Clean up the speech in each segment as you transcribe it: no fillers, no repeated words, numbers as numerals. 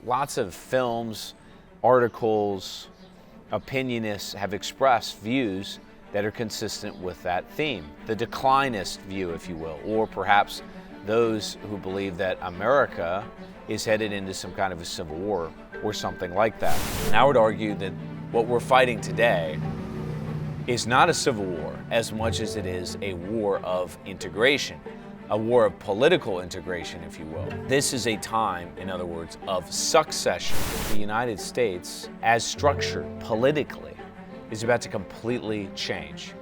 lots of films, articles, opinionists have expressed views that are consistent with that theme. The declinist view, if you will, or perhaps those who believe that America is headed into some kind of a civil war or something like that. And I would argue that what we're fighting today is not a civil war as much as it is a war of integration, a war of political integration, if you will. This is a time, in other words, of succession. The United States, as structured politically, is about to completely change.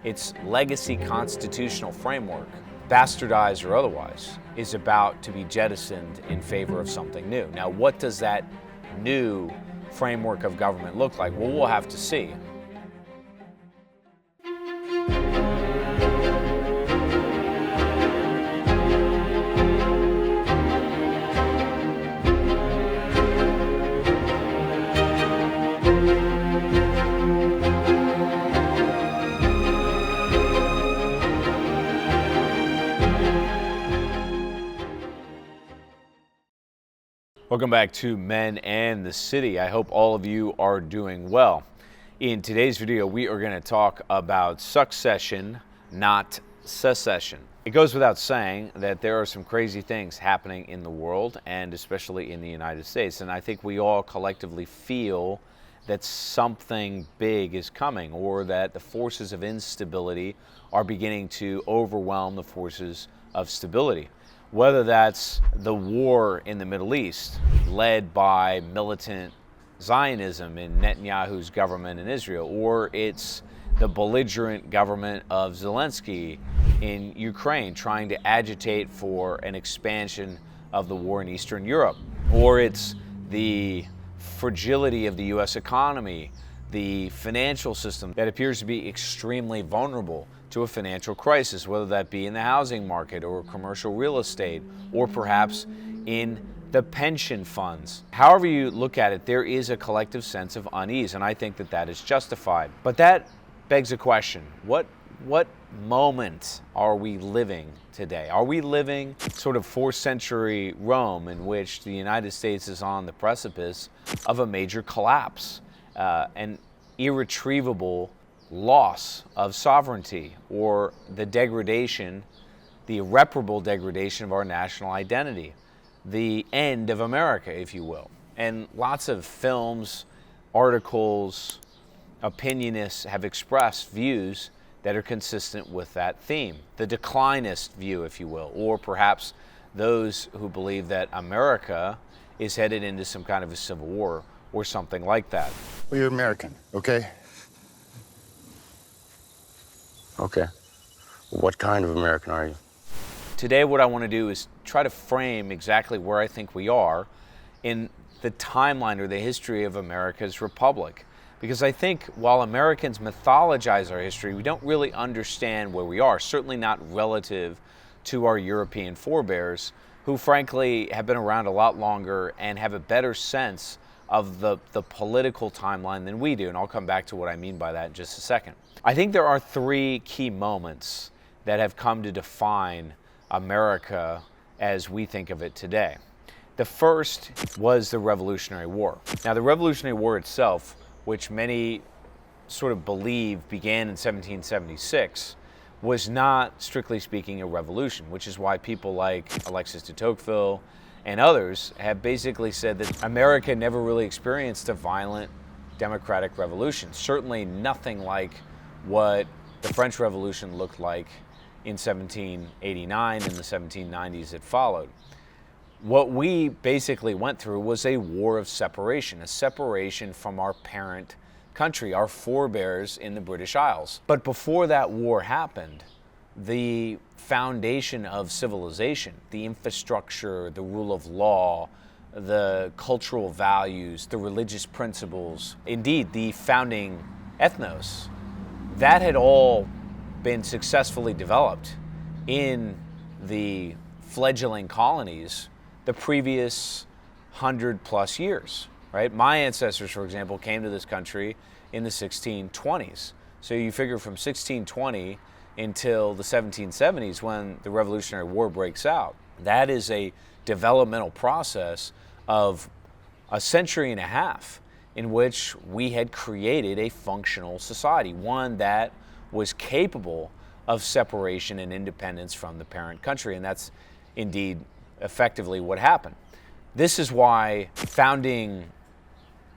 Its legacy constitutional framework, bastardized or otherwise, is about to be jettisoned in favor of something new. Now, what does that new framework of government look like? Well, we'll have to see. Welcome back to Men and the City. I hope all of you are doing well. In today's video, we are going to talk about succession, not secession. It goes without saying that there are some crazy things happening in the world, and especially in the United States. And I think we all collectively feel that something big is coming, or that the forces of instability are beginning to overwhelm the forces of stability. Whether that's the war in the Middle East, led by militant Zionism in Netanyahu's government in Israel, or it's the belligerent government of Zelensky in Ukraine trying to agitate for an expansion of the war in Eastern Europe, or it's the fragility of the U.S. economy, the financial system that appears to be extremely vulnerable to a financial crisis, whether that be in the housing market or commercial real estate, or perhaps in the pension funds. However you look at it, there is a collective sense of unease, and I think that that is justified. But that begs a question. What moment are we living today? Are we living sort of 4th century Rome, in which the United States is on the precipice of a major collapse, an irretrievable loss of sovereignty, or the degradation, the irreparable degradation of our national identity, the end of America, if you will? And lots of films, articles, opinionists have expressed views that are consistent with that theme. The declinist view, if you will, or perhaps those who believe that America is headed into some kind of a civil war or something like that. Well, you're American, okay? Okay. What kind of American are you? Today, what I want to do is try to frame exactly where I think we are in the timeline or the history of America's republic. Because I think while Americans mythologize our history, we don't really understand where we are, certainly not relative to our European forebears, who frankly have been around a lot longer and have a better sense of the political timeline than we do. And I'll come back to what I mean by that in just a second. I think there are 3 key moments that have come to define America as we think of it today. The first was the Revolutionary War. Now, the Revolutionary War itself, which many sort of believe began in 1776, was not, strictly speaking, a revolution, which is why people like Alexis de Tocqueville and others have basically said that America never really experienced a violent democratic revolution. Certainly nothing like what the French Revolution looked like in 1789 and the 1790s that followed. What we basically went through was a war of separation, a separation from our parent country, our forebears in the British Isles. But before that war happened, the foundation of civilization, the infrastructure, the rule of law, the cultural values, the religious principles, indeed the founding ethnos, that had all been successfully developed in the fledgling colonies the previous 100+ years, right? My ancestors, for example, came to this country in the 1620s. So you figure from 1620 until the 1770s, when the Revolutionary War breaks out, that is a developmental process of a century and a half in which we had created a functional society, one that was capable of separation and independence from the parent country. And that's indeed effectively what happened. This is why founding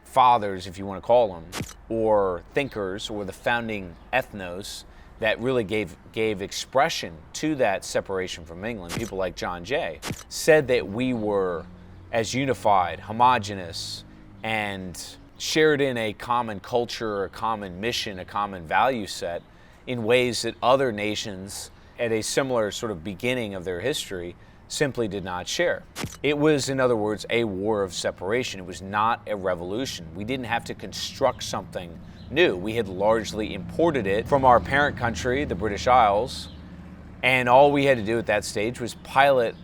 fathers, if you want to call them, or thinkers, or the founding ethnos that really gave expression to that separation from England, people like John Jay, said that we were as unified, homogenous, and shared in a common culture, a common mission, a common value set in ways that other nations at a similar sort of beginning of their history simply did not share. It was, in other words, a war of separation. It was not a revolution. We didn't have to construct something new. We had largely imported it from our parent country, the British Isles, and all we had to do at that stage was pilot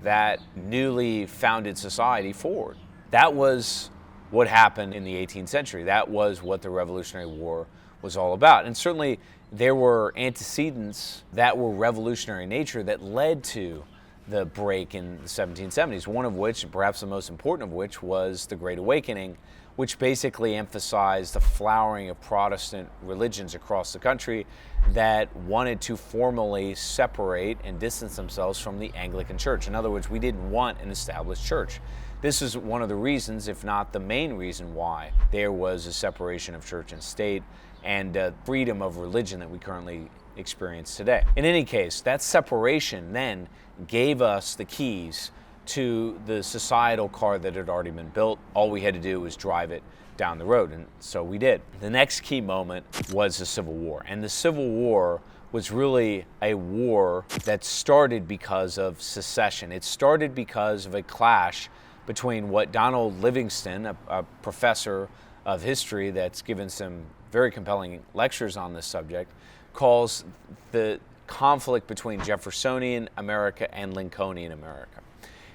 that newly founded society forward. That was what happened in the 18th century. That was what the Revolutionary War was all about. And certainly there were antecedents that were revolutionary in nature that led to the break in the 1770s, one of which, and perhaps the most important of which, was the Great Awakening, which basically emphasized the flowering of Protestant religions across the country that wanted to formally separate and distance themselves from the Anglican Church. In other words, we didn't want an established church. This is one of the reasons, if not the main reason, why there was a separation of church and state and freedom of religion that we currently experience today. In any case, that separation then gave us the keys to the societal car that had already been built. All we had to do was drive it down the road, and so we did. The next key moment was the Civil War, and the Civil War was really a war that started because of secession. It started because of a clash between what Donald Livingston, a professor of history that's given some very compelling lectures on this subject, calls the conflict between Jeffersonian America and Lincolnian America.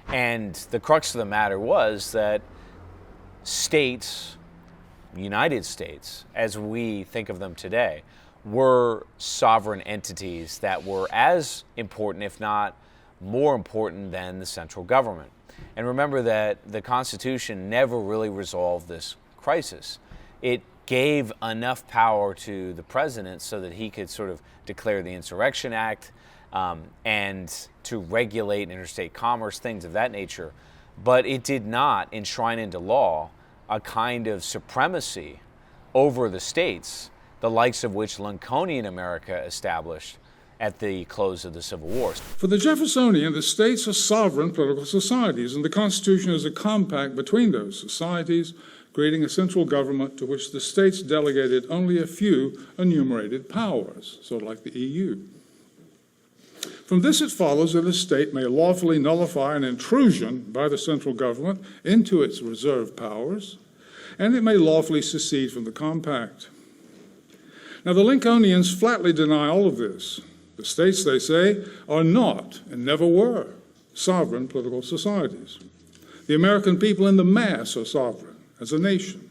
And the crux of the matter was that states, United States, as we think of them today, were sovereign entities that were as important, if not more important, than the central government. And remember that the Constitution never really resolved this crisis. It gave enough power to the president so that he could sort of declare the Insurrection Act and to regulate interstate commerce, things of that nature. But it did not enshrine into law a kind of supremacy over the states, the likes of which Lincolnian America established at the close of the Civil War. For the Jeffersonian, the states are sovereign political societies, and the Constitution is a compact between those societies, creating a central government to which the states delegated only a few enumerated powers, sort of like the EU. From this it follows that a state may lawfully nullify an intrusion by the central government into its reserved powers, and it may lawfully secede from the compact. Now, the Lincolnians flatly deny all of this. The states, they say, are not, and never were, sovereign political societies. The American people in the mass are sovereign as a nation.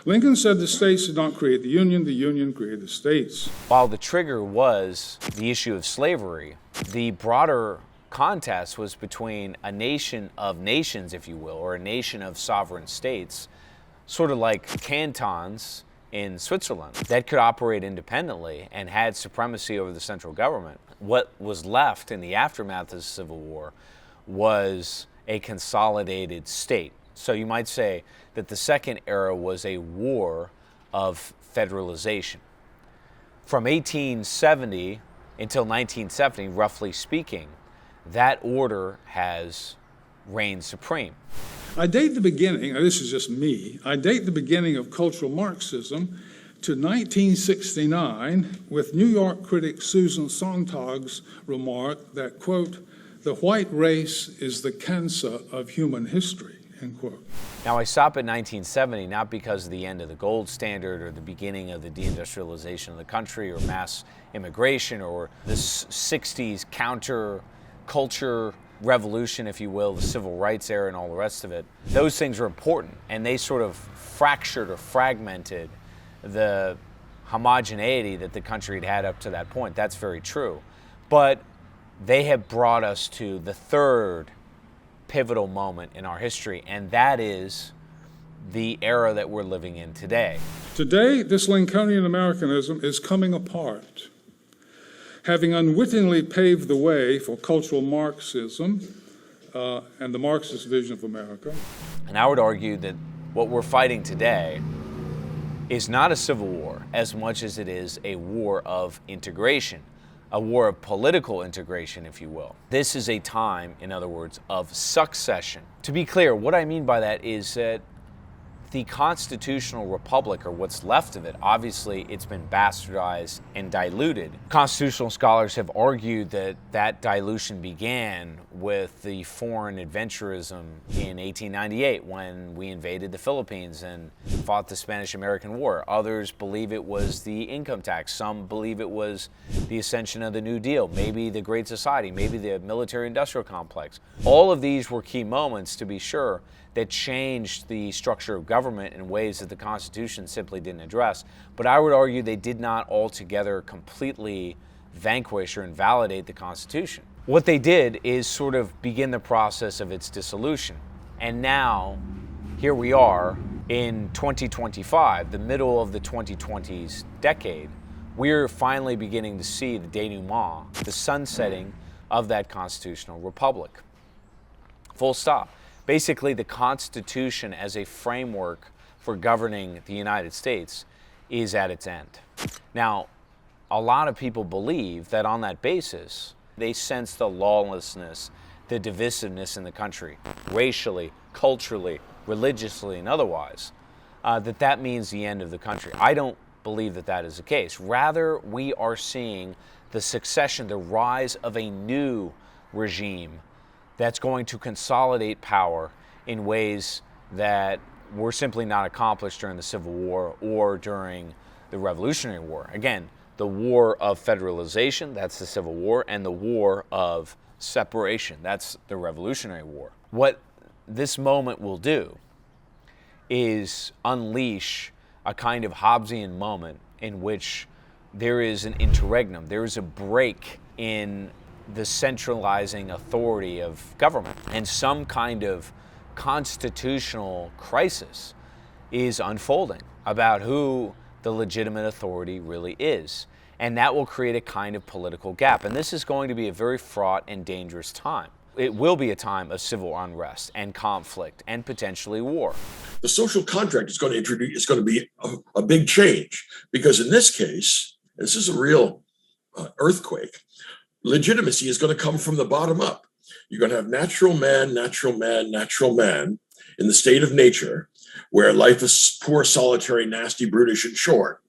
Lincoln said the states did not create the Union created the states. While the trigger was the issue of slavery, the broader contest was between a nation of nations, if you will, or a nation of sovereign states, sort of like cantons in Switzerland, that could operate independently and had supremacy over the central government. What was left in the aftermath of the Civil War was a consolidated state. So you might say that the second era was a war of federalization. From 1870 until 1970, roughly speaking, that order has reigned supreme. I date the beginning, this is just me, I date the beginning of cultural Marxism to 1969 with New York critic Susan Sontag's remark that, quote, "the white race is the cancer of human history," end quote. Now, I stop at 1970 not because of the end of the gold standard or the beginning of the deindustrialization of the country or mass immigration or the 60s counter-culture revolution, if you will, the civil rights era and all the rest of it. Those things are important, and they sort of fractured or fragmented the homogeneity that the country had had up to that point. That's very true. But they have brought us to the third pivotal moment in our history, and that is the era that we're living in today. Today, this Lincolnian Americanism is coming apart, having unwittingly paved the way for cultural Marxism and the Marxist vision of America. And I would argue that what we're fighting today is not a civil war as much as it is a war of integration, a war of political integration, if you will. This is a time, in other words, of succession. To be clear, what I mean by that is that the constitutional republic, or what's left of it, obviously it's been bastardized and diluted. Constitutional scholars have argued that that dilution began with the foreign adventurism in 1898 when we invaded the Philippines and fought the Spanish-American War. Others believe it was the income tax. Some believe it was the ascension of the New Deal, maybe the Great Society, maybe the military-industrial complex. All of these were key moments, to be sure, that changed the structure of government in ways that the Constitution simply didn't address. But I would argue they did not altogether completely vanquish or invalidate the Constitution. What they did is sort of begin the process of its dissolution. And now, here we are in 2025, the middle of the 2020s decade. We're finally beginning to see the denouement, the sunsetting of that constitutional republic. Full stop. Basically, the Constitution as a framework for governing the United States is at its end. Now, a lot of people believe that on that basis, they sense the lawlessness, the divisiveness in the country, racially, culturally, religiously, and otherwise, that means the end of the country. I don't believe that that is the case. Rather, we are seeing the succession, the rise of a new regime that's going to consolidate power in ways that were simply not accomplished during the Civil War or during the Revolutionary War. Again, the war of federalization, that's the Civil War, and the war of separation, that's the Revolutionary War. What this moment will do is unleash a kind of Hobbesian moment in which there is an interregnum, there is a break in the centralizing authority of government, and some kind of constitutional crisis is unfolding about who the legitimate authority really is. And that will create a kind of political gap. And this is going to be a very fraught and dangerous time. It will be a time of civil unrest and conflict and potentially war. The social contract is going to be a big change, because in this case, this is a real earthquake. Legitimacy is going to come from the bottom up. You're going to have natural man, natural man, natural man in the state of nature, where life is poor, solitary, nasty, brutish, and short.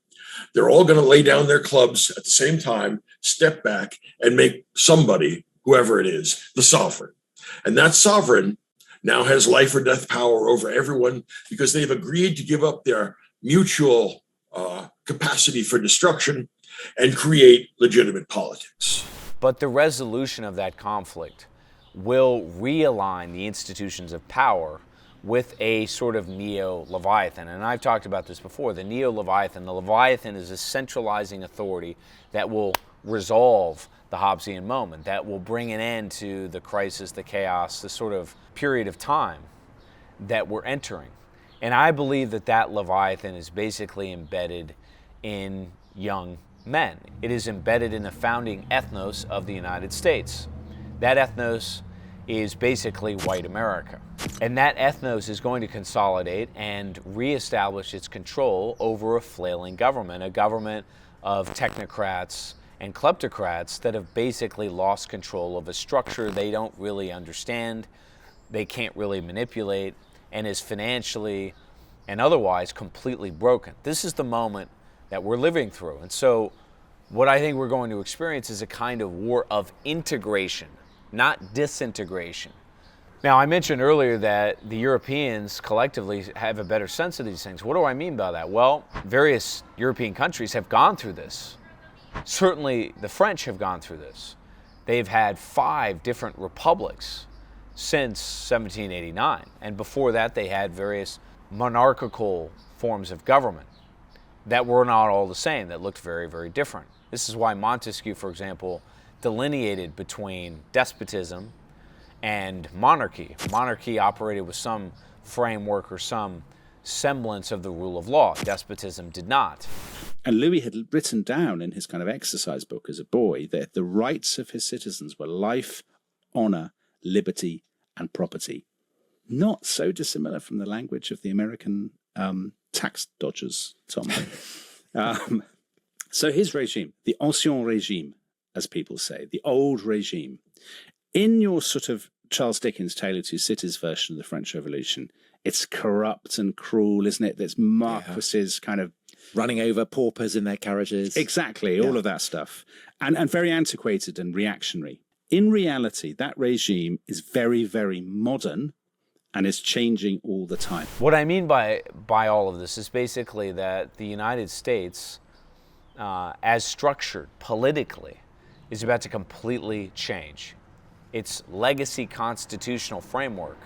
They're all going to lay down their clubs at the same time, step back, and make somebody, whoever it is, the sovereign. And that sovereign now has life or death power over everyone, because they've agreed to give up their mutual capacity for destruction and create legitimate politics. But the resolution of that conflict will realign the institutions of power with a sort of neo-Leviathan. And I've talked about this before. The neo-Leviathan, the Leviathan is a centralizing authority that will resolve the Hobbesian moment, that will bring an end to the crisis, the chaos, the sort of period of time that we're entering. And I believe that that Leviathan is basically embedded in young men. It is embedded in the founding ethnos of the United States. That ethnos is basically white America. And that ethnos is going to consolidate and reestablish its control over a flailing government, a government of technocrats and kleptocrats that have basically lost control of a structure they don't really understand, they can't really manipulate, and is financially and otherwise completely broken. This is the moment that we're living through. And so what I think we're going to experience is a kind of war of integration, not disintegration. Now, I mentioned earlier that the Europeans collectively have a better sense of these things. What do I mean by that? Well, various European countries have gone through this. Certainly, the French have gone through this. They've had 5 different republics since 1789. And before that, they had various monarchical forms of government that were not all the same, that looked very, very different. This is why Montesquieu, for example, delineated between despotism and monarchy. Monarchy operated with some framework or some semblance of the rule of law. Despotism did not. And Louis had written down in his kind of exercise book as a boy that the rights of his citizens were life, honor, liberty, and property. Not so dissimilar from the language of the American tax dodgers, Tom. So his regime, the ancien régime, as people say, the old regime. In your sort of Charles Dickens' Tale of Two Cities version of the French Revolution, it's corrupt and cruel, isn't it? There's marquises kind of running over paupers in their carriages. Exactly, all of that stuff. And very antiquated and reactionary. In reality, that regime is very, very modern and is changing all the time. What I mean by all of this is basically that the United States, as structured politically, is about to completely change. Its legacy constitutional framework,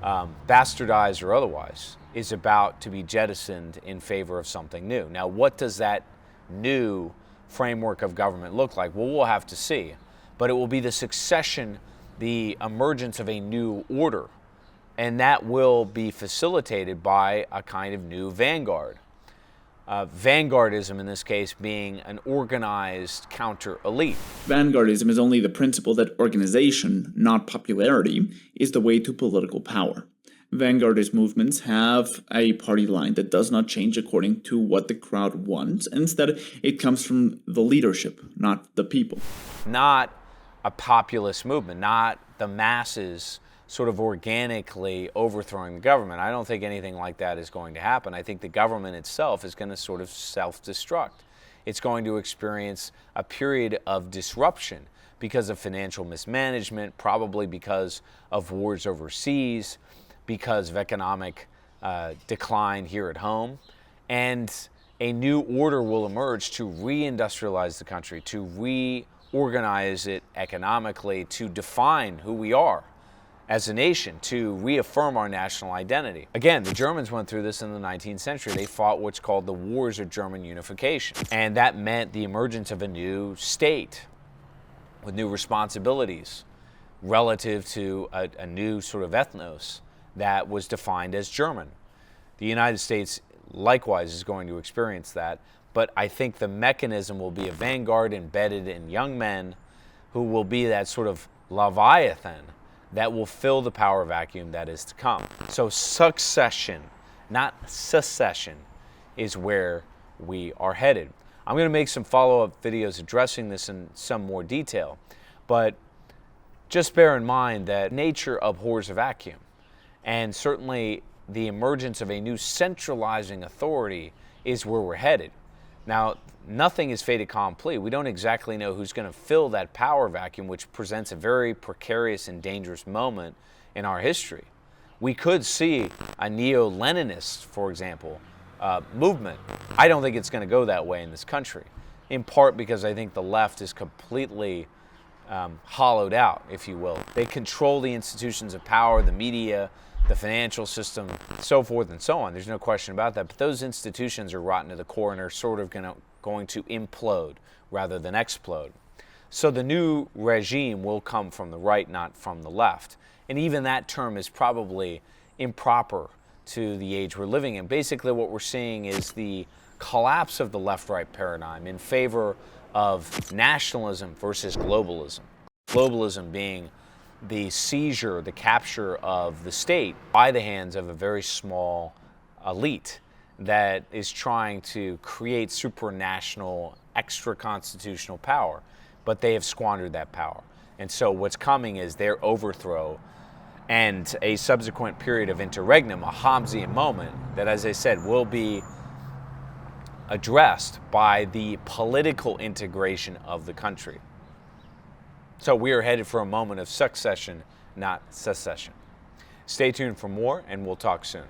bastardized or otherwise, is about to be jettisoned in favor of something new. Now, what does that new framework of government look like? Well, we'll have to see. But it will be the succession, the emergence of a new order. And that will be facilitated by a kind of new vanguard. Vanguardism, in this case, being an organized counter-elite. Vanguardism is only the principle that organization, not popularity, is the way to political power. Vanguardist movements have a party line that does not change according to what the crowd wants. Instead, it comes from the leadership, not the people. Not a populist movement, not the masses sort of organically overthrowing the government. I don't think anything like that is going to happen. I think the government itself is going to sort of self-destruct. It's going to experience a period of disruption because of financial mismanagement, probably because of wars overseas, because of economic decline here at home. And a new order will emerge to reindustrialize the country, to reorganize it economically, to define who we are as a nation, to reaffirm our national identity. Again, the Germans went through this in the 19th century. They fought what's called the Wars of German Unification. And that meant the emergence of a new state with new responsibilities relative to a new sort of ethnos that was defined as German. The United States likewise is going to experience that, but I think the mechanism will be a vanguard embedded in young men who will be that sort of Leviathan that will fill the power vacuum that is to come. So succession, not secession, is where we are headed. I'm going to make some follow-up videos addressing this in some more detail, but just bear in mind that nature abhors a vacuum, and certainly the emergence of a new centralizing authority is where we're headed. Now, nothing is fait accompli. We don't exactly know who's going to fill that power vacuum, which presents a very precarious and dangerous moment in our history. We could see a neo-Leninist, for example, movement. I don't think it's going to go that way in this country, in part because I think the left is completely hollowed out, if you will. They control the institutions of power, the media, the financial system, so forth and so on. There's no question about that. But those institutions are rotten to the core and are sort of going to implode rather than explode. So the new regime will come from the right, not from the left. And even that term is probably improper to the age we're living in. Basically, what we're seeing is the collapse of the left-right paradigm in favor of nationalism versus globalism. Globalism being the seizure, the capture of the state by the hands of a very small elite that is trying to create supranational, extra-constitutional power. But they have squandered that power. And so what's coming is their overthrow and a subsequent period of interregnum, a Hobbesian moment that, as I said, will be addressed by the political integration of the country. So we are headed for a moment of succession, not secession. Stay tuned for more, and we'll talk soon.